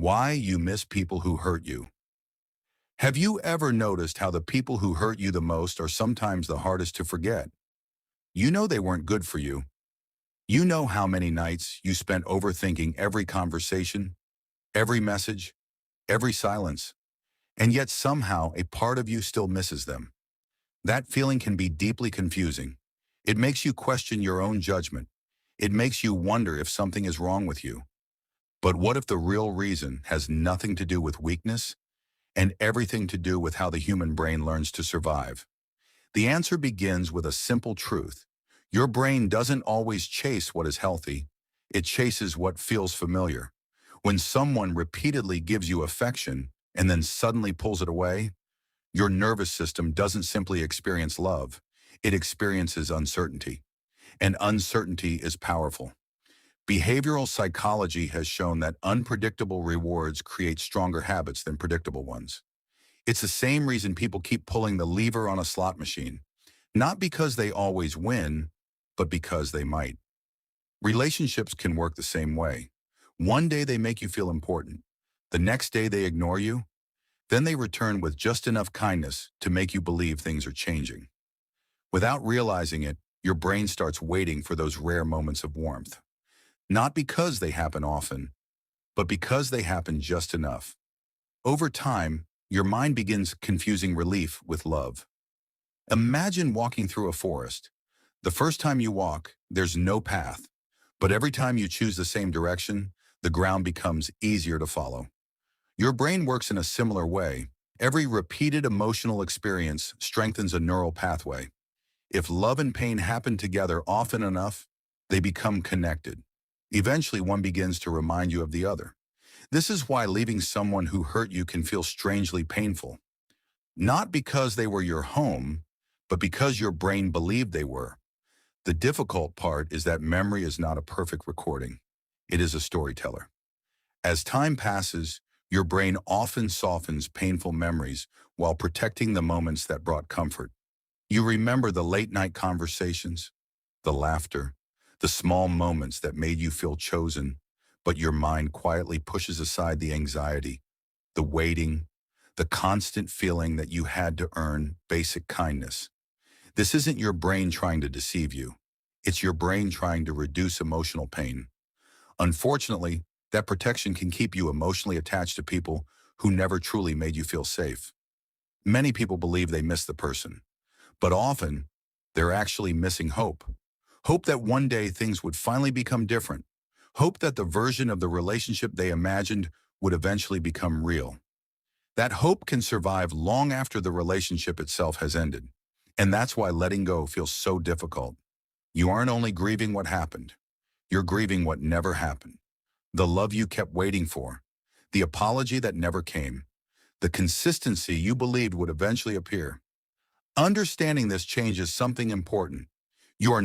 Why you miss people who hurt you. Have you ever noticed how the people who hurt you the most are sometimes the hardest to forget? You know they weren't good for you. You know how many nights you spent overthinking every conversation, every message, every silence, and yet somehow a part of you still misses them. That feeling can be deeply confusing. It makes you question your own judgment. It makes you wonder if something is wrong with you. But what if the real reason has nothing to do with weakness and everything to do with how the human brain learns to survive? The answer begins with a simple truth. Your brain doesn't always chase what is healthy. It chases what feels familiar. When someone repeatedly gives you affection and then suddenly pulls it away, your nervous system doesn't simply experience love. It experiences uncertainty. And uncertainty is powerful. Behavioral psychology has shown that unpredictable rewards create stronger habits than predictable ones. It's the same reason people keep pulling the lever on a slot machine, not because they always win, but because they might. Relationships can work the same way. One day they make you feel important. The next day they ignore you. Then they return with just enough kindness to make you believe things are changing. Without realizing it, your brain starts waiting for those rare moments of warmth. Not because they happen often, but because they happen just enough. Over time, your mind begins confusing relief with love. Imagine walking through a forest. The first time you walk, there's no path. But every time you choose the same direction, the ground becomes easier to follow. Your brain works in a similar way. Every repeated emotional experience strengthens a neural pathway. If love and pain happen together often enough, they become connected. Eventually, one begins to remind you of the other. This is why leaving someone who hurt you can feel strangely painful. Not because they were your home, but because your brain believed they were. The difficult part is that memory is not a perfect recording. It is a storyteller. As time passes, your brain often softens painful memories while protecting the moments that brought comfort. You remember the late-night conversations, the laughter, the small moments that made you feel chosen, but your mind quietly pushes aside the anxiety, the waiting, the constant feeling that you had to earn basic kindness. This isn't your brain trying to deceive you. It's your brain trying to reduce emotional pain. Unfortunately, that protection can keep you emotionally attached to people who never truly made you feel safe. Many people believe they miss the person, but often they're actually missing hope. Hope that one day things would finally become different. Hope that the version of the relationship they imagined would eventually become real. That hope can survive long after the relationship itself has ended. And that's why letting go feels so difficult. You aren't only grieving what happened, you're grieving what never happened. The love you kept waiting for, the apology that never came, the consistency you believed would eventually appear. Understanding this changes something important. You are